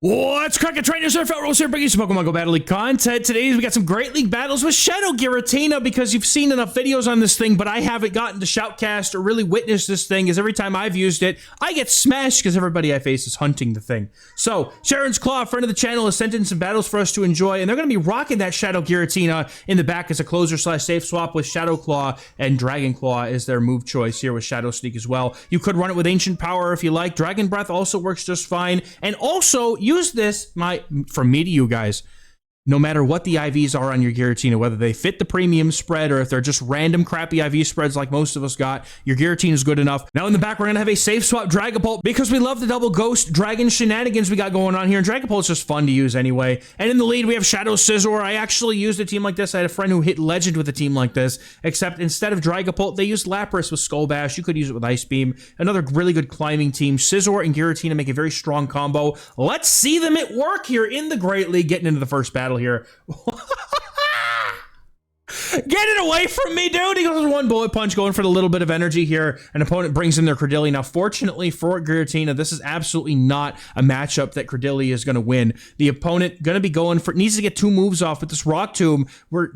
What's cracking, trainers? XehrFelrose here, bringing you some Pokemon Go Battle League content. Today, we got some Great League battles with Shadow Giratina because you've seen enough videos on this thing, but I haven't gotten to Shoutcast or really witnessed this thing, as every time I've used it, I get smashed because everybody I face is hunting the thing. So, Sharon's Claw, friend of the channel, has sent in some battles for us to enjoy, and they're going to be rocking that Shadow Giratina in the back as a closer/safe swap with Shadow Claw, and Dragon Claw is their move choice here with Shadow Sneak as well. You could run it with Ancient Power if you like. Dragon Breath also works just fine, and also use this, from me to you guys, no matter what the IVs are on your Giratina, whether they fit the premium spread or if they're just random crappy IV spreads like most of us got, your Giratina is good enough. Now in the back, we're going to have a safe swap Dragapult because we love the double ghost dragon shenanigans we got going on here. And Dragapult's just fun to use anyway. And in the lead, we have Shadow Scizor. I actually used a team like this. I had a friend who hit Legend with a team like this, except instead of Dragapult, they used Lapras with Skull Bash. You could use it with Ice Beam. Another really good climbing team. Scizor and Giratina make a very strong combo. Let's see them at work here in the Great League, getting into the first battle here. Get it away from me, dude! He goes with one bullet punch, going for the little bit of energy here. An opponent brings in their Credilli. Now, fortunately for Giratina, this is absolutely not a matchup that Credilli is going to win. The opponent going to be going for, needs to get two moves off with this Rock Tomb. We're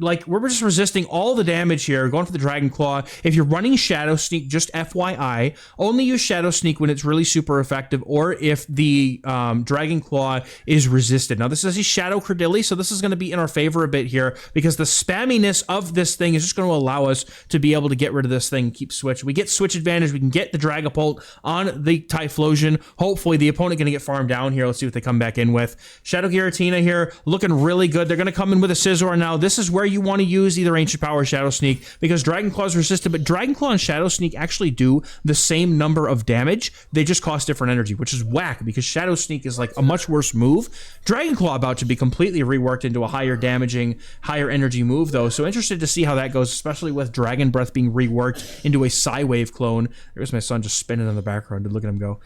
just resisting all the damage here, going for the Dragon Claw. If you're running Shadow Sneak, just FYI, only use Shadow Sneak when it's really super effective, or if the Dragon Claw is resisted. Now, this is a Shadow Credilli, so this is going to be in our favor a bit here, because the spamminess of this thing is just going to allow us to be able to get rid of this thing and keep switch. We get switch advantage. We can get the Dragapult on the Typhlosion. Hopefully, the opponent going to get farmed down here. Let's see what they come back in with. Shadow Giratina here, looking really good. They're going to come in with a Scizor now. This is where you want to use either Ancient Power or Shadow Sneak, because Dragon Claw is resisted, but Dragon Claw and Shadow Sneak actually do the same number of damage. They just cost different energy, which is whack, because Shadow Sneak is like a much worse move. Dragon Claw about to be completely reworked into a higher damaging, higher energy move, though. So interested to see how that goes, especially with Dragon Breath being reworked into a Psywave clone. There's my son just spinning in the background. Look at him go.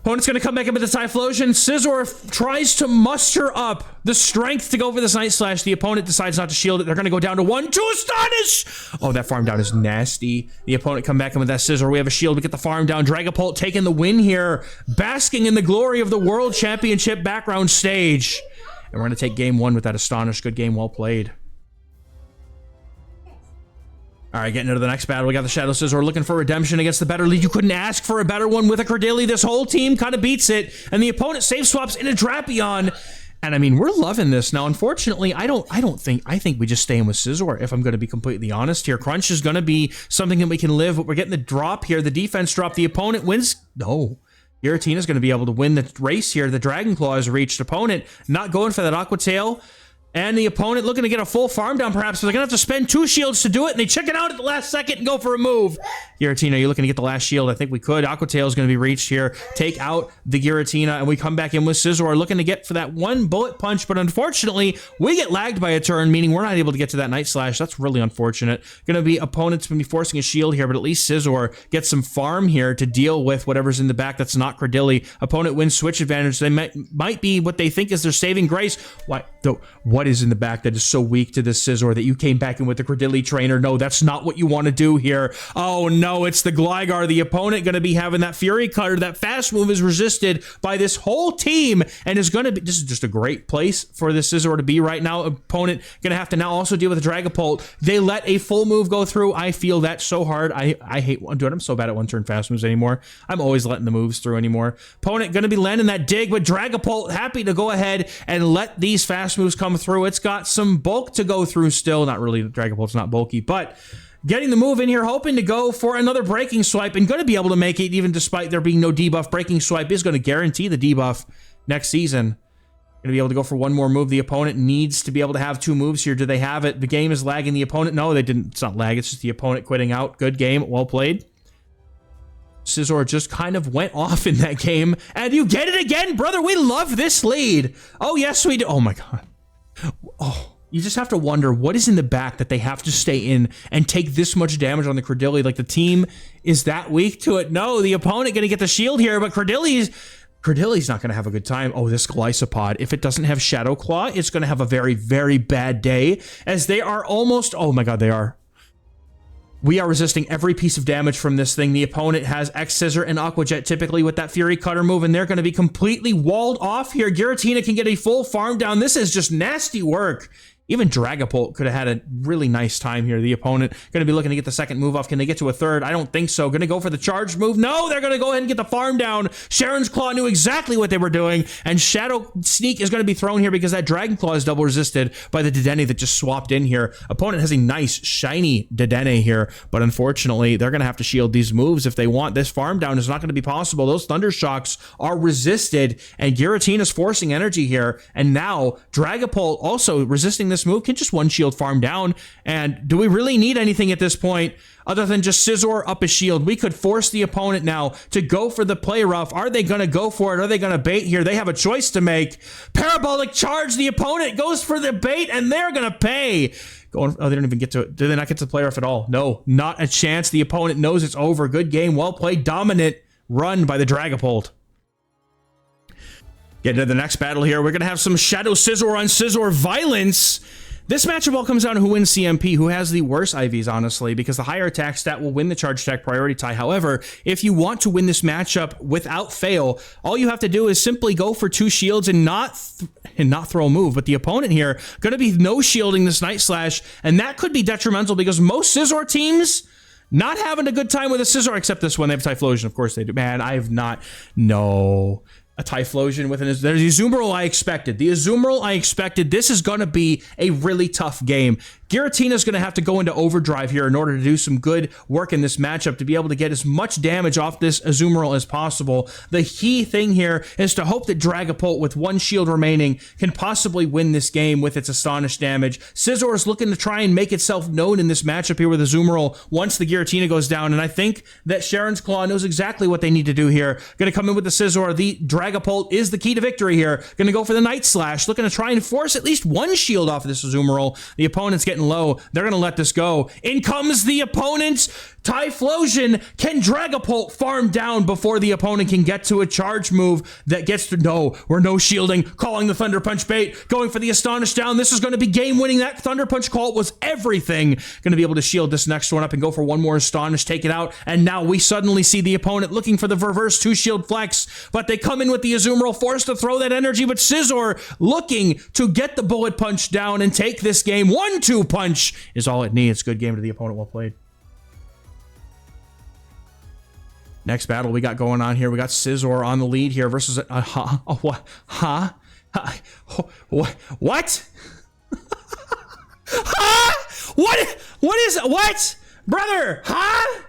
Opponent's going to come back in with the Typhlosion. Scizor tries to muster up the strength to go for this Night Slash. The opponent decides not to shield it. They're going to go down to 1 to Astonish. Oh, that farm down is nasty. The opponent come back in with that Scizor. We have a shield to get the farm down. Dragapult taking the win here, basking in the glory of the World Championship background stage. And we're going to take game one with that Astonish. Good game, well played. All right, getting into the next battle. We got the Shadow Scizor looking for redemption against the better lead. You couldn't ask for a better one with a Credilli. This whole team kind of beats it, and the opponent safe swaps in a Drapion. And I mean, we're loving this now. Unfortunately, I think we just stay in with Scizor, if I'm going to be completely honest here. Crunch is going to be something that we can live, but we're getting the drop here, the defense drop. The opponent wins. No. Giratina's going to be able to win the race here. The Dragon Claw has reached. Opponent not going for that Aqua Tail. And the opponent looking to get a full farm down, perhaps, but they're going to have to spend 2 shields to do it, and they chicken out at the last second and go for a move. Giratina, you're looking to get the last shield. I think we could. Aqua Tail is going to be reached here. Take out the Giratina, and we come back in with Scizor, looking to get for that one bullet punch, but unfortunately, we get lagged by a turn, meaning we're not able to get to that Night Slash. That's really unfortunate. Going to be opponents going to be forcing a shield here, but at least Scizor gets some farm here to deal with whatever's in the back that's not Credilli. Opponent wins switch advantage. They might be what they think is their saving grace. What is in the back that is so weak to this Scizor that you came back in with the Credilli trainer? No, that's not what you want to do here. Oh no, it's the Gligar. The opponent going to be having that Fury Cutter. That fast move is resisted by this whole team, and is going to be, this is just a great place for the Scizor to be right now. Opponent going to have to now also deal with the Dragapult. They let a full move go through. I feel that so hard. I hate, dude, I'm so bad at one-turn fast moves anymore. I'm always letting the moves through anymore. Opponent going to be landing that dig, but Dragapult happy to go ahead and let these fast moves come through. It's got some bulk to go through still. Not really, Dragapult's not bulky, but getting the move in here, hoping to go for another Breaking Swipe, and going to be able to make it even despite there being no debuff. Breaking Swipe is going to guarantee the debuff next season. Going to be able to go for one more move. The opponent needs to be able to have 2 moves here. Do they have it? The game is lagging the opponent. No, they didn't. It's not lag. It's just the opponent quitting out. Good game. Well played. Scizor just kind of went off in that game. And you get it again, brother. We love this lead. Oh, yes, we do. Oh, my God. Oh, you just have to wonder what is in the back that they have to stay in and take this much damage on the Credilli. Like, the team is that weak to it. No, the opponent going to get the shield here, but Credilli's not going to have a good time. Oh, this Glycopod, if it doesn't have Shadow Claw, it's going to have a very, very bad day, as they are almost, oh my God, they are. We are resisting every piece of damage from this thing. The opponent has X Scissor and Aqua Jet typically with that Fury Cutter move, and they're going to be completely walled off here. Giratina can get a full farm down. This is just nasty work. Even Dragapult could have had a really nice time here. The opponent going to be looking to get the second move off. Can they get to a third? I don't think so. Going to go for the charge move. No, they're going to go ahead and get the farm down. Sharon's Claw knew exactly what they were doing, and Shadow Sneak is going to be thrown here because that Dragon Claw is double resisted by the Dedenne that just swapped in here. Opponent has a nice, shiny Dedenne here, but unfortunately, they're going to have to shield these moves if they want. This farm down is not going to be possible. Those Thunder Shocks are resisted, and Giratina's forcing energy here, and now Dragapult also resisting this move can just one shield farm down. And do we really need anything at this point other than just Scizor up a shield? We could force the opponent now to go for the play rough. Are they going to go for it? Are they going to bait here? They have a choice to make. Parabolic charge. The opponent goes for the bait, and they're going to pay. Going, oh, they don't even get to it. Do they not get to the play rough at all? No, not a chance. The opponent knows it's over. Good game. Well played. Dominant run by the Dragapult. Get into the next battle here. We're going to have some Shadow Scizor on Scizor Violence. This matchup all comes down to who wins CMP, who has the worst IVs, honestly, because the higher attack stat will win the charge attack priority tie. However, if you want to win this matchup without fail, all you have to do is simply go for 2 shields and not throw a move. But the opponent here going to be no shielding this Night Slash, and that could be detrimental because most Scizor teams not having a good time with a Scizor, except this one. They have Typhlosion. Of course they do. Man, I have not. No. A Typhlosion with an... There's the Azumarill I expected. The Azumarill I expected. This is going to be a really tough game. Giratina's going to have to go into overdrive here in order to do some good work in this matchup to be able to get as much damage off this Azumarill as possible. The key thing here is to hope that Dragapult with 1 shield remaining can possibly win this game with its Astonish damage. Scizor is looking to try and make itself known in this matchup here with Azumarill once the Giratina goes down, and I think that Sharon's Claw knows exactly what they need to do here. Going to come in with the Scizor. The Dragapult is the key to victory here. Going to go for the Night Slash, looking to try and force at least 1 shield off of this Azumarill. The opponent's getting low. They're going to let this go. In comes the opponent's Typhlosion. Can Dragapult farm down before the opponent can get to a charge move that gets to... No, we're no shielding. Calling the Thunder Punch bait. Going for the Astonish down. This is going to be game winning. That Thunder Punch call was everything. Going to be able to shield this next one up and go for 1 more Astonish. Take it out. And now we suddenly see the opponent looking for the reverse 2 shield flex. But they come in with the Azumarill, forced to throw that energy. But Scizor looking to get the bullet punch down and take this game. 1-2 punch is all it needs. Good game to the opponent. Well played. Next battle we got going on here. We got Scizor on the lead here versus what? Huh? What? Huh? What is what? Brother, huh?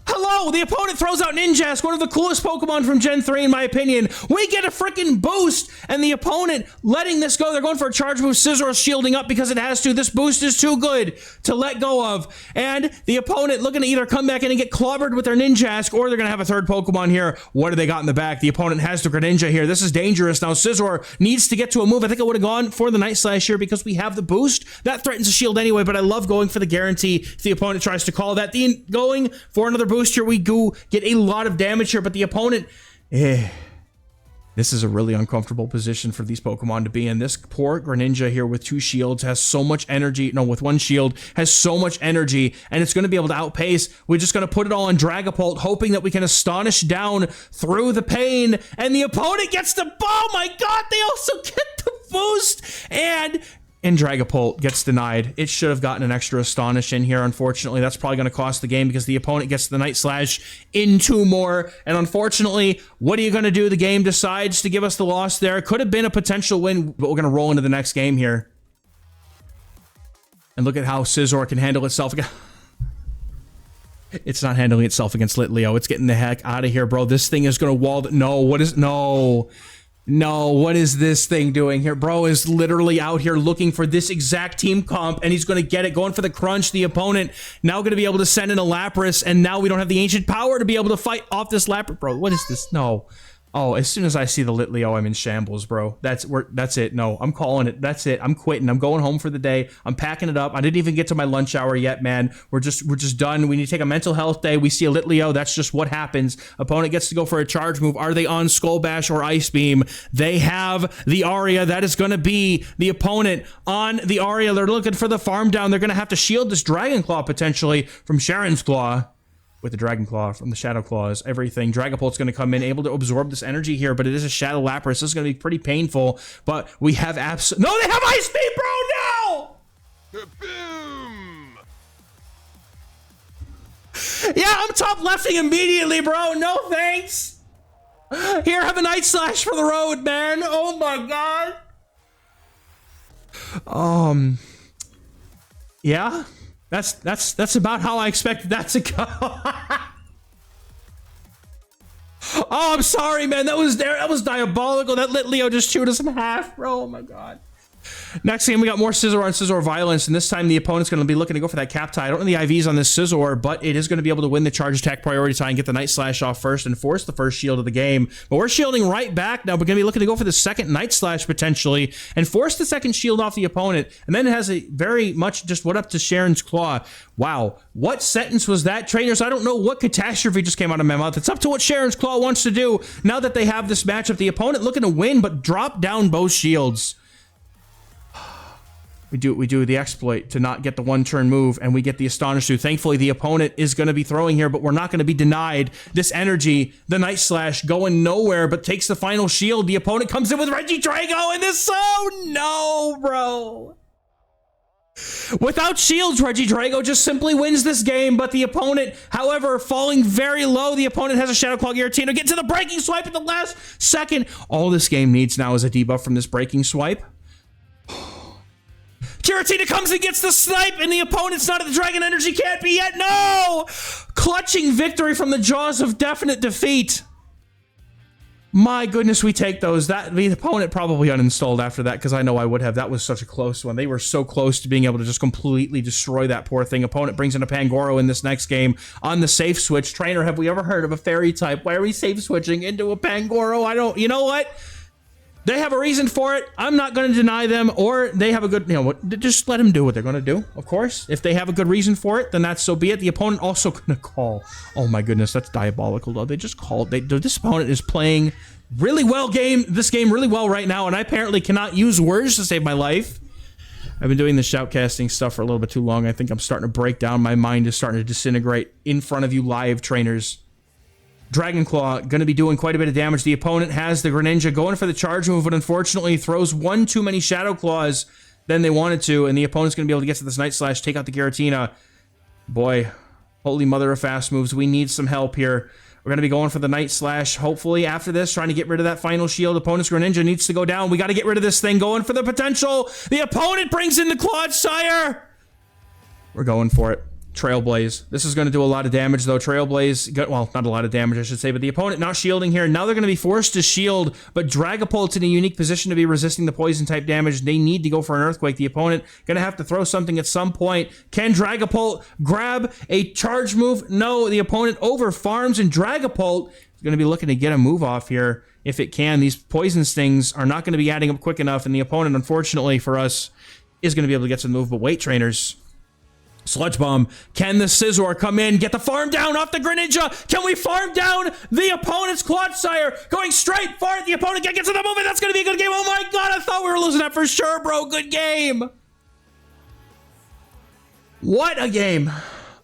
Hello, the opponent throws out Ninjask, one of the coolest Pokemon from Gen 3 in my opinion. We get a freaking boost, and the opponent letting this go. They're going for a charge move. Scizor's shielding up because it has to. This boost is too good to let go of. And the opponent looking to either come back in and get clobbered with their Ninjask, or they're going to have a third Pokemon here. What do they got in the back? The opponent has the Greninja here. This is dangerous. Now Scizor needs to get to a move. I think I would have gone for the Night Slash here because we have the boost. That threatens a shield anyway, but I love going for the guarantee if the opponent tries to call that. Going for another boost here, we do get a lot of damage here, but the opponent, this is a really uncomfortable position for these Pokemon to be in. This poor Greninja here with 2 shields has so much energy. No, with 1 shield has so much energy, and it's going to be able to outpace. We're just going to put it all on Dragapult, hoping that we can Astonish down through the pain, and the opponent gets the... Oh my god, they also get the boost, and Dragapult gets denied. It should have gotten an extra Astonish in here. Unfortunately, that's probably going to cost the game because the opponent gets the Night Slash in 2 more. And unfortunately, what are you going to do? The game decides to give us the loss there. Could have been a potential win, but we're going to roll into the next game here. And look at how Scizor can handle itself again. It's not handling itself against Litleo. It's getting the heck out of here, bro. This thing is going to wall... No, what is... No... No, what is this thing doing here? Bro is literally out here looking for this exact team comp, and he's going to get it, going for the crunch. The opponent now going to be able to send in a Lapras, and now we don't have the ancient power to be able to fight off this Lapras. Bro, what is this? No. Oh, as soon as I see the Litleo, I'm in shambles, bro. That's it. No, I'm calling it. That's it. I'm quitting. I'm going home for the day. I'm packing it up. I didn't even get to my lunch hour yet, man. We're just done. We need to take a mental health day. We see a Litleo. That's just what happens. Opponent gets to go for a charge move. Are they on Skull Bash or Ice Beam? They have the Aria. That is going to be the opponent on the Aria. They're looking for the farm down. They're going to have to shield this Dragon Claw potentially from Sharon's Claw. With the Dragon Claw from the Shadow Claws, everything. Dragapult's going to come in, able to absorb this energy here, but it is a Shadow Lapras. This is going to be pretty painful, but we have No, they have Ice Beam, bro! No! Boom! Yeah, I'm top lefting immediately, bro. No thanks. Here, have a Night Slash for the road, man. Oh my god. Yeah. That's about how I expected that to go. Oh, I'm sorry, man. That was diabolical. That Litleo just chewed us in half, bro. Oh my god. Next game, we got more Scizor on Scizor Violence, and this time the opponent's going to be looking to go for that cap tie. I don't know the IVs on this Scizor, but it is going to be able to win the charge attack priority tie and get the Night Slash off first and force the first shield of the game. But we're shielding right back now. We're going to be looking to go for the second Night Slash potentially and force the second shield off the opponent. And then it has a very much just went up to Sharon's Claw. Wow. What sentence was that, trainers? I don't know what catastrophe just came out of my mouth. It's up to what Sharon's Claw wants to do now that they have this matchup. The opponent looking to win, but drop down both shields. We do the exploit to not get the one-turn move, and we get the Astonish 2. Thankfully, the opponent is going to be throwing here, but we're not going to be denied this energy. The Night Slash going nowhere, but takes the final shield. The opponent comes in with Regidrago, and this... Oh, no, bro. Without shields, Regidrago just simply wins this game, but the opponent, however, falling very low. The opponent has a Shadow Claw Giratina. Get to the Breaking Swipe at the last second. All this game needs now is a debuff from this Breaking Swipe. Giratina comes and gets the snipe, and the opponent's not at the Dragon Energy. Can't be yet. No! Clutching victory from the jaws of definite defeat. My goodness, we take those. The opponent probably uninstalled after that, because I know I would have. That was such a close one. They were so close to being able to just completely destroy that poor thing. Opponent brings in a Pangoro in this next game on the safe switch. Trainer, have we ever heard of a fairy type? Why are we safe switching into a Pangoro? I don't... You know what? They have a reason for it. I'm not going to deny them, or they have a good, just let them do what they're going to do, of course. If they have a good reason for it, then that's so be it. The opponent also going to call. Oh my goodness, that's diabolical, though. They just called. This opponent is playing really well this game really well right now, and I apparently cannot use words to save my life. I've been doing the shoutcasting stuff for a little bit too long. I think I'm starting to break down. My mind is starting to disintegrate in front of you live, trainers. Dragon Claw going to be doing quite a bit of damage. The opponent has the Greninja going for the charge move, but unfortunately throws one too many Shadow Claws than they wanted to, and the opponent's going to be able to get to this Night Slash, take out the Giratina. Boy, holy mother of fast moves. We need some help here. We're going to be going for the Night Slash, hopefully, after this, trying to get rid of that final shield. Opponent's Greninja needs to go down. We got to get rid of this thing, going for the potential. The opponent brings in the Clodsire. We're going for it. Trailblaze. This is going to do a lot of damage, though. Trailblaze, well, not a lot of damage, I should say, but the opponent not shielding here. Now they're going to be forced to shield, but Dragapult's in a unique position to be resisting the poison-type damage. They need to go for an Earthquake. The opponent going to have to throw something at some point. Can Dragapult grab a charge move? No, the opponent over-farms, and Dragapult is going to be looking to get a move off here if it can. These poison stings are not going to be adding up quick enough, and the opponent, unfortunately for us, is going to be able to get some move. But wait, trainers. Sludge Bomb. Can the Scizor come in? Get the farm down off the Greninja. Can we farm down the opponent's Clodsire? Going straight for it. The opponent can't get to the movement. That's going to be a good game. Oh my god, I thought we were losing that for sure, bro. Good game. What a game.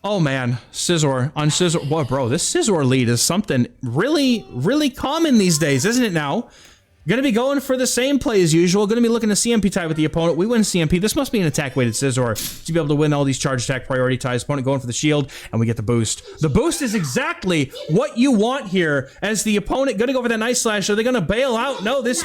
Oh man, Scizor on Scizor. Whoa, bro, this Scizor lead is something really, really common these days, isn't it now? Going to be going for the same play as usual. Going to be looking to CMP tie with the opponent. We win CMP. This must be an attack-weighted Scizor to be able to win all these charge attack priority ties. Opponent going for the shield, and we get the boost. The boost is exactly what you want here as the opponent going to go for that Night Slash. Are they going to bail out? No, this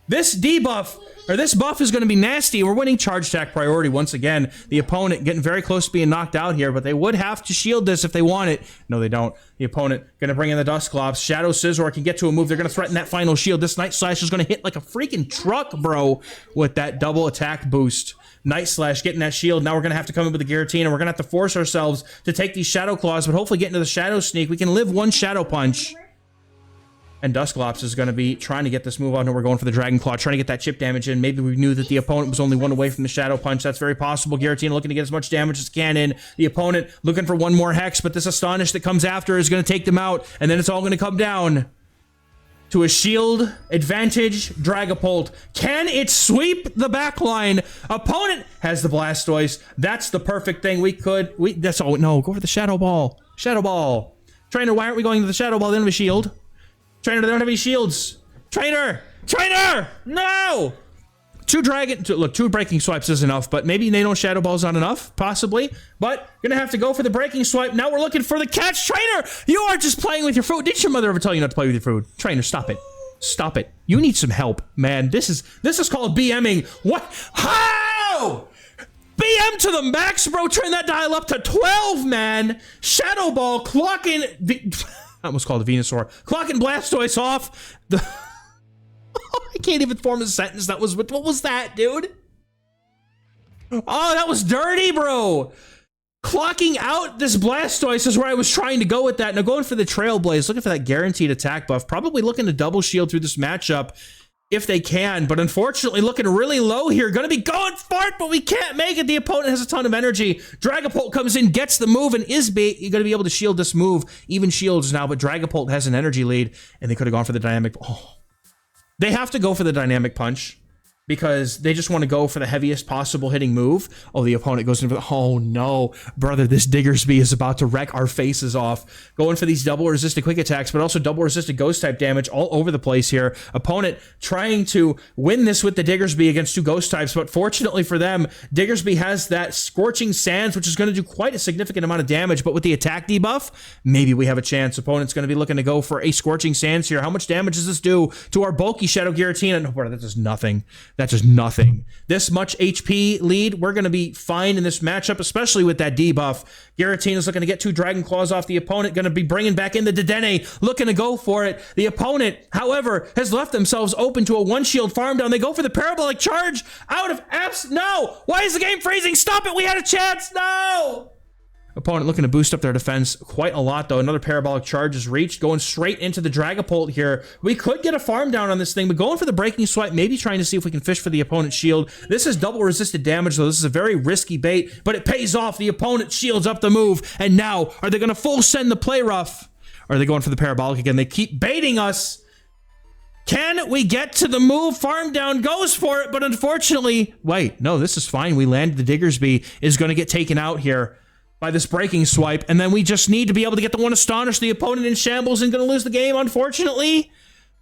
debuff, or this buff is going to be nasty. We're winning charge attack priority once again. The opponent getting very close to being knocked out here, but they would have to shield this if they want it. No, they don't. The opponent going to bring in the Dusclops. Shadow Scizor can get to a move. They're going to threaten that final shield. This Night Slash is going to hit like a freaking truck, bro, with that double attack boost. Night Slash getting that shield. Now we're going to have to come in with the Giratina. We're going to have to force ourselves to take these Shadow Claws, but hopefully get into the Shadow Sneak. We can live one Shadow Punch. And Dusclops is going to be trying to get this move on. And we're going for the Dragon Claw, trying to get that chip damage in. Maybe we knew that the opponent was only one away from the Shadow Punch. That's very possible. Giratina looking to get as much damage as can in. The opponent looking for one more Hex, but this Astonish that comes after is going to take them out. And then it's all going to come down to a shield advantage. Dragapult. Can it sweep the back line? Opponent has the Blastoise. That's the perfect thing. That's all. No, go for the Shadow Ball. Shadow Ball. Trainer, why aren't we going to the Shadow Ball? They don't have a shield. Trainer, they don't have any shields. Trainer! Trainer! No! Two Breaking Swipes is enough, but maybe Nano Shadow Ball's not enough, possibly. But gonna have to go for the Breaking Swipe. Now we're looking for the catch. Trainer, you are just playing with your food. Did your mother ever tell you not to play with your food? Trainer, stop it. Stop it. You need some help, man. This is called BMing. What? How? BM to the max, bro. Turn that dial up to 12, man. Shadow Ball clocking... I almost called a Venusaur. Clocking Blastoise off. I can't even form a sentence. What was that, dude? Oh, that was dirty, bro. Clocking out this Blastoise is where I was trying to go with that. Now going for the Trailblaze, looking for that guaranteed attack buff. Probably looking to double shield through this matchup if they can, but unfortunately looking really low here. Gonna be going for it, but we can't make it. The opponent has a ton of energy. Dragapult comes in, gets the move, and is gonna be able to shield this move. Even shields now, but Dragapult has an energy lead, and they could have gone for the dynamic. Oh. They have to go for the dynamic punch because they just want to go for the heaviest possible hitting move. Oh, the opponent goes in for the... Oh, no. Brother, this Diggersby is about to wreck our faces off. Going for these double resisted quick attacks, but also double resisted ghost type damage all over the place here. Opponent trying to win this with the Diggersby against two ghost types, but fortunately for them, Diggersby has that Scorching Sands, which is going to do quite a significant amount of damage, but with the attack debuff, maybe we have a chance. Opponent's going to be looking to go for a Scorching Sands here. How much damage does this do to our bulky Shadow Giratina? No, brother, that does nothing. That's just nothing. This much HP lead, we're going to be fine in this matchup, especially with that debuff. Giratina's looking to get two Dragon Claws off the opponent, going to be bringing back in the Dedenne, looking to go for it. The opponent, however, has left themselves open to a one-shield farm down. They go for the Parabolic Charge out of apps. No! Why is the game freezing? Stop it! We had a chance! No! Opponent looking to boost up their defense quite a lot, though. Another Parabolic Charge is reached, going straight into the Dragapult here. We could get a farm down on this thing, but going for the Breaking Swipe, maybe trying to see if we can fish for the opponent's shield. This is double resisted damage, though. This is a very risky bait, but it pays off. The opponent shields up the move, and now, are they going to full send the Play Rough? Or are they going for the Parabolic again? They keep baiting us. Can we get to the move? Farm down goes for it, but unfortunately, wait, no, this is fine. We landed the Diggersby, is going to get taken out here by this Breaking Swipe, and then we just need to be able to get the one Astonish. The opponent in shambles and going to lose the game, unfortunately.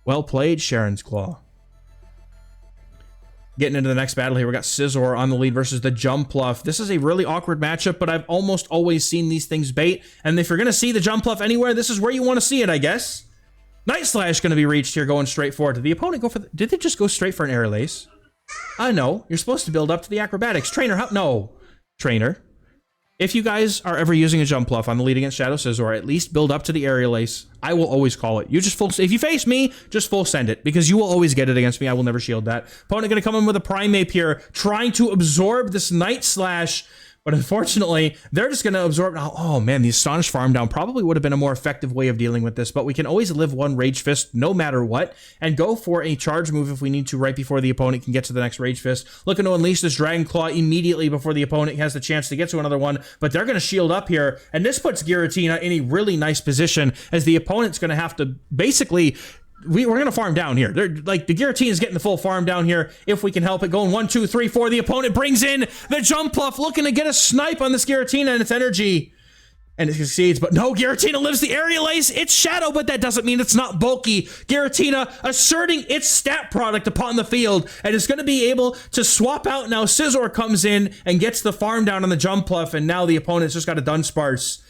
Well played, Sharon's Claw. Getting into the next battle here, we got Scizor on the lead versus the Jumpluff. This is a really awkward matchup, but I've almost always seen these things bait, and if you're going to see the Jumpluff anywhere, this is where you want to see it, I guess. Night Slash going to be reached here, going straight forward. Did the opponent go for did they just go straight for an Aerial Ace? No. You're supposed to build up to the Acrobatics. Trainer, how? No. Trainer. If you guys are ever using a Jumpluff on the lead against Shadow Scizor, at least build up to the Aerial Ace. I will always call it. You just full... If you face me, just full send it, because you will always get it against me. I will never shield that. Opponent going to come in with a Primeape here, trying to absorb this Night Slash. But unfortunately, they're just going to absorb... Oh, man, the Astonish farm down probably would have been a more effective way of dealing with this, but we can always live one Rage Fist no matter what, and go for a charge move if we need to right before the opponent can get to the next Rage Fist. Looking to unleash this Dragon Claw immediately before the opponent has the chance to get to another one, but they're going to shield up here, and this puts Giratina in a really nice position, as the opponent's going to have to basically... We're going to farm down here. They're like, the Giratina is getting the full farm down here if we can help it. Going 1, 2, 3, 4. The opponent brings in the Jumpluff, looking to get a snipe on this Giratina and its energy. And it succeeds, but no, Giratina lives the Aerial Ace. It's Shadow, but that doesn't mean it's not bulky. Giratina asserting its stat product upon the field, and is going to be able to swap out now. Scizor comes in and gets the farm down on the Jumpluff, and now the opponent's just got a Dunsparce.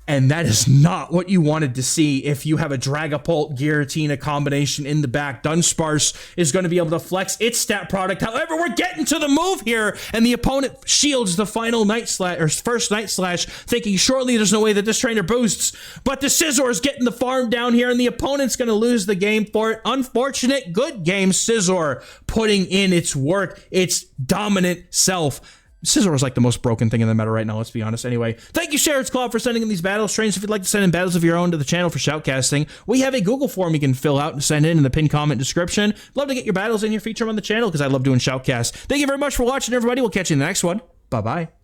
And that is not what you wanted to see if you have a Dragapult Giratina combination in the back. Dunsparce is going to be able to flex its stat product. However, we're getting to the move here, and the opponent shields the final Night Slash, or first Night Slash, thinking surely there's no way that this trainer boosts. But the Scizor is getting the farm down here, and the opponent's going to lose the game for it. Unfortunate. Good game, Scizor, putting in its work, its dominant self. Scizor is like the most broken thing in the meta right now, let's be honest. Anyway, thank you, Sheriff's Club, for sending in these battle strains. If you'd like to send in battles of your own to the channel for Shoutcasting, we have a Google form you can fill out and send in the pinned comment description. Love to get your battles in here, feature them on the channel, because I love doing Shoutcast. Thank you very much for watching, everybody. We'll catch you in the next one. Bye-bye.